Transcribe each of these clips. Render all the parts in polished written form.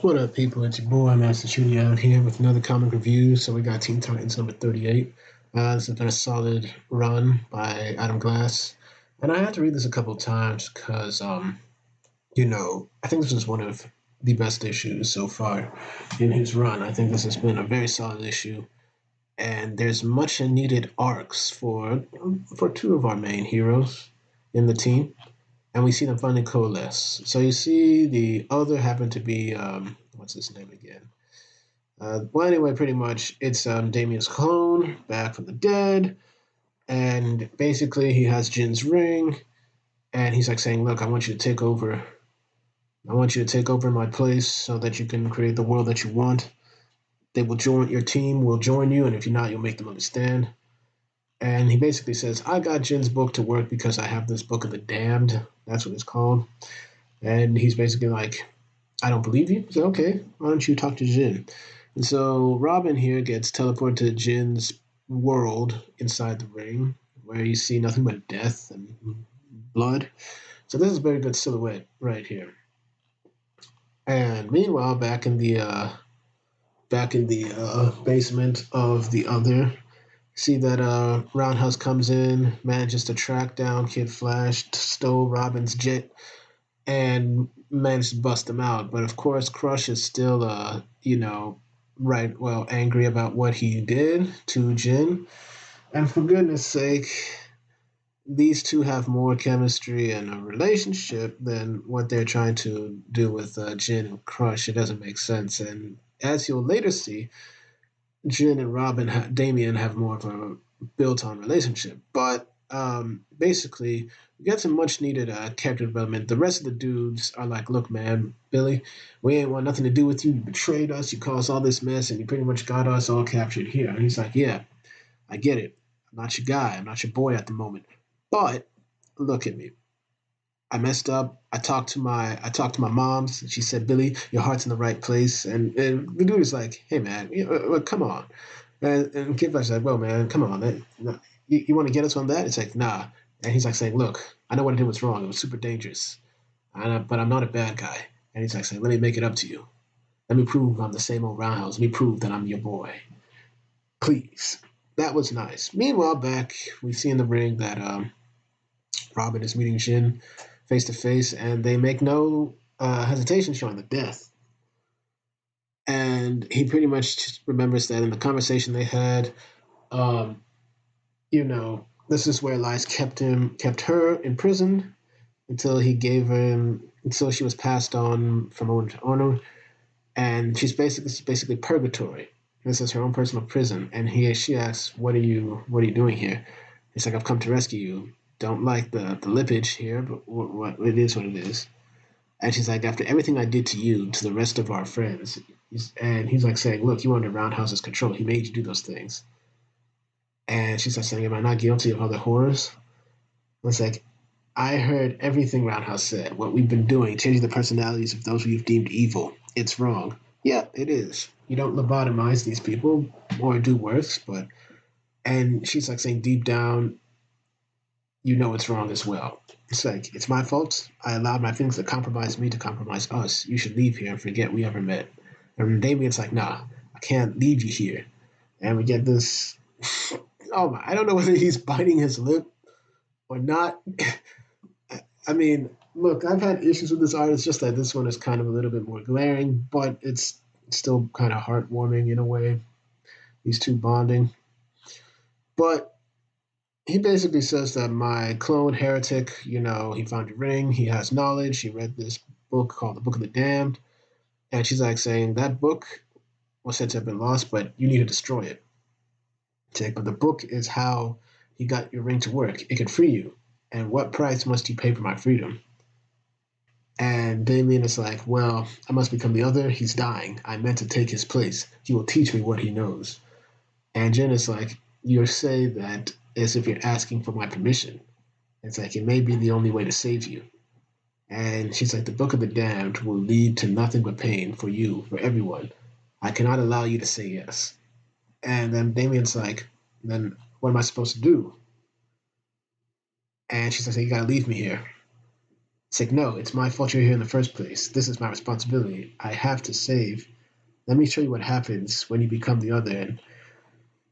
What up, people? It's your boy, Master Shooty, out here with another comic review. So we got Teen Titans number 38. This has been a solid run by Adam Glass. And I had to read this a couple of times because, I think this was one of the best issues so far in his run. I think this has been a very solid issue. And there's much needed arcs for two of our main heroes in the team, and we see them finally coalesce. So you see, the other happened to be what's his name again? Anyway, pretty much it's Damien's clone back from the dead, and basically he has Jin's ring, and he's like saying, "Look, I want you to take over. I want you to take over my place so that you can create the world that you want. They will join your team. Will join you, and if you're not, you'll make them understand." And he basically says, "I got Jin's book to work because I have this book of the damned. That's what it's called." And he's basically like, "I don't believe you." So okay, why don't you talk to Jin? And so Robin here gets teleported to Jin's world inside the ring, where you see nothing but death and blood. So this is a very good silhouette right here. And meanwhile, back in the basement of the other, see that Roundhouse comes in, manages to track down Kid Flash, stole Robin's jet, and managed to bust him out. But of course, Crush is still, angry about what he did to Jin. And for goodness sake, these two have more chemistry and a relationship than what they're trying to do with Jin and Crush. It doesn't make sense. And as you'll later see, Jin and Damien have more of a built-on relationship. But basically, we get some much-needed character development. The rest of the dudes are like, "Look, man, Billy, we ain't want nothing to do with you. You betrayed us. You caused all this mess, and you pretty much got us all captured here." And he's like, "Yeah, I get it. I'm not your guy. I'm not your boy at the moment. But look at me. I messed up. I talked to my mom's. And she said, 'Billy, your heart's in the right place.'" And the dude is like, "Hey, man, come on." And Kid Flash is like, "Well, man, come on. You want to get us on that?" It's like, "Nah." And he's like saying, "Look, I know what I did was wrong. It was super dangerous. But I'm not a bad guy." And he's like saying, "Let me make it up to you. Let me prove I'm the same old roundhouse. Let me prove that I'm your boy. Please." That was nice. Meanwhile, back, we see in the ring that Robin is meeting Jin face to face, and they make no hesitation showing the death. And he pretty much just remembers that in the conversation they had, um, this is where Elias kept her in prison until she was passed on from owner to owner, and she's basically purgatory. This is her own personal prison, and she asks, "What are you doing here?" He's like, "I've come to rescue you. Don't like the lippage here, but what it is what it is." And she's like, "After everything I did to you, to the rest of our friends," and he's like saying, "Look, you were under Roundhouse's control. He made you do those things." And she's like saying, "Am I not guilty of other horrors?" And it's like, "I heard everything Roundhouse said. What we've been doing, changing the personalities of those we've deemed evil. It's wrong." Yeah, it is. You don't lobotomize these people or do worse, but and she's like saying deep down, you know it's wrong as well. It's like, "It's my fault. I allowed my feelings to compromise me to compromise us. You should leave here and forget we ever met." And Damien's like, "Nah, I can't leave you here." And we get this. Oh my! I don't know whether he's biting his lip or not. I mean, look, I've had issues with this art. It's just that this one is kind of a little bit more glaring, but it's still kind of heartwarming in a way. These two bonding, but he basically says that my clone heretic, he found your ring. He has knowledge. He read this book called the Book of the Damned, and she's like saying that book was said to have been lost, but you need to destroy it. But the book is how he got your ring to work. It can free you. And what price must you pay for my freedom? And Damien is like, "Well, I must become the other. He's dying. I meant to take his place. He will teach me what he knows." And Jen is like, "You say that as if you're asking for my permission. It's like, it may be the only way to save you." And she's like, "The Book of the Damned will lead to nothing but pain for you, for everyone. I cannot allow you to say yes." And then Damien's like, "Then what am I supposed to do?" And she's like, "You gotta leave me here." It's like, no, it's my fault you're here in the first place. This is my responsibility. I have to save. Let me show you what happens when you become the other. And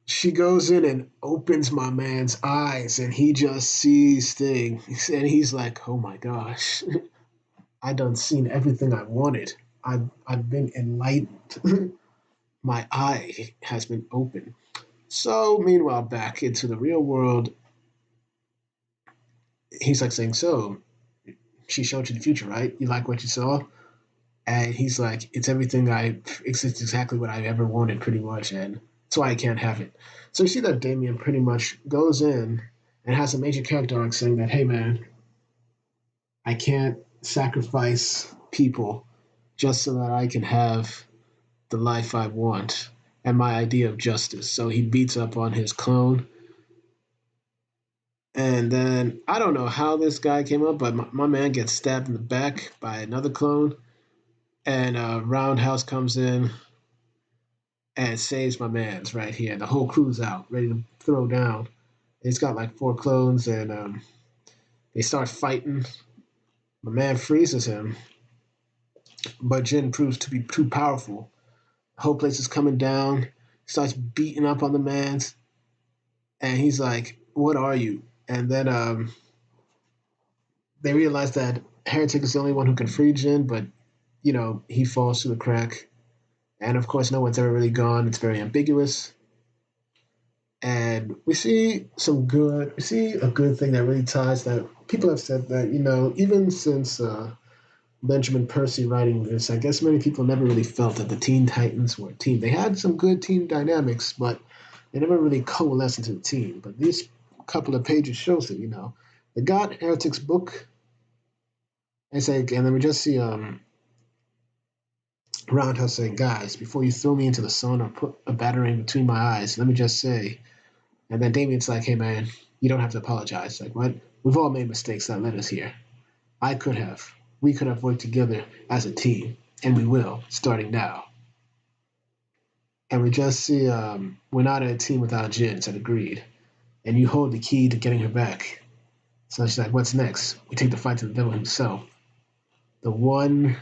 she goes in and opens my man's eyes, and he just sees things. And he's like, oh my gosh, I done seen everything I wanted. I've been enlightened. My eye has been opened. So, meanwhile, back into the real world, he's like saying, so, she showed you the future, right? You like what you saw? And he's like, it's exactly what I ever wanted, pretty much, and that's why I can't have it. So you see that Damien pretty much goes in and has a major character arc saying that, hey man, I can't sacrifice people just so that I can have the life I want and my idea of justice. So he beats up on his clone. And then I don't know how this guy came up, but my man gets stabbed in the back by another clone. And Roundhouse comes in and saves my man's right here. The whole crew's out, ready to throw down. He's got like four clones, and they start fighting. My man freezes him, but Jin proves to be too powerful. The whole place is coming down. Starts beating up on the man's, and he's like, "What are you?" And then they realize that Heretic is the only one who can free Jin, but he falls through the crack. And of course, no one's ever really gone. It's very ambiguous. And we see a good thing that really ties that. People have said that, even since Benjamin Percy writing this, I guess many people never really felt that the Teen Titans were a team. They had some good team dynamics, but they never really coalesced into a team. But these couple of pages shows it, They got Heretic's book, and then we just see Roundhouse saying, guys, before you throw me into the sun or put a battering between my eyes, let me just say. And then Damien's like, hey man, you don't have to apologize. Like, what? We've all made mistakes that led us here. We could have worked together as a team, and we will, starting now. And we just see we're not a team without Jin, said agreed. And you hold the key to getting her back. So she's like, what's next? We take the fight to the devil himself. The one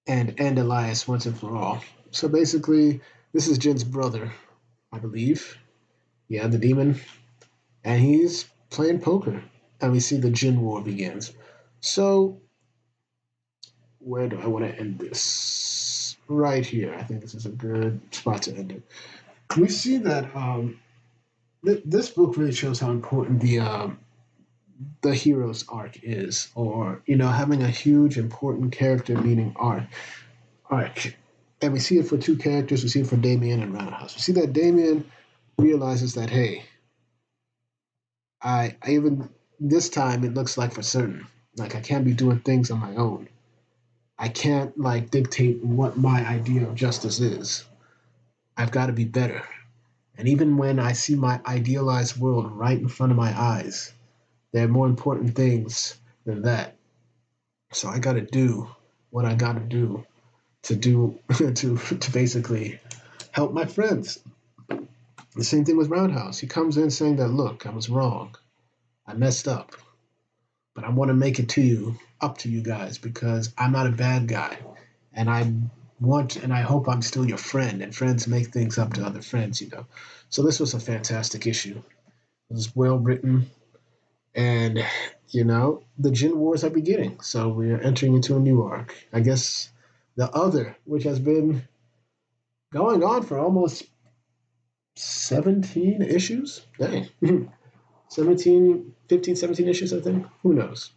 and end Elias once and for all. So basically, this is Jin's brother, I believe. Yeah, the demon. And he's playing poker. And we see the Jin War begins. So, where do I want to end this? Right here. I think this is a good spot to end it. We see that this book really shows how important the hero's arc is, or having a huge important character meaning arc. And we see it for two characters. We see it for Damien and Roundhouse. We see that Damien realizes that, hey, I even this time it looks like for certain, like I can't be doing things on my own. I can't like dictate what my idea of justice is. I've got to be better. And even when I see my idealized world right in front of my eyes, there are more important things than that. So I got to do what I got to do to basically help my friends. The same thing with Roundhouse. He comes in saying that, look, I was wrong. I messed up. But I want to make it up to you guys, because I'm not a bad guy. And I hope I'm still your friend. And friends make things up to other friends. So this was a fantastic issue. It was well written. And, the Jin Wars are beginning. So we're entering into a new arc. I guess the other, which has been going on for almost 17 issues. Dang. 17, 15, 17 issues, I think. Who knows?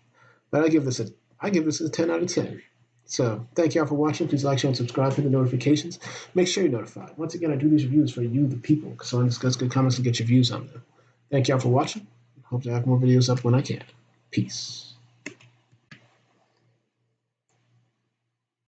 But I give this a 10 out of 10. So thank y'all for watching. Please like, share, and subscribe. Hit the notifications. Make sure you're notified. Once again, I do these reviews for you, the people, so I discuss good comments to get your views on them. Thank y'all for watching. Hope to have more videos up when I can. Peace.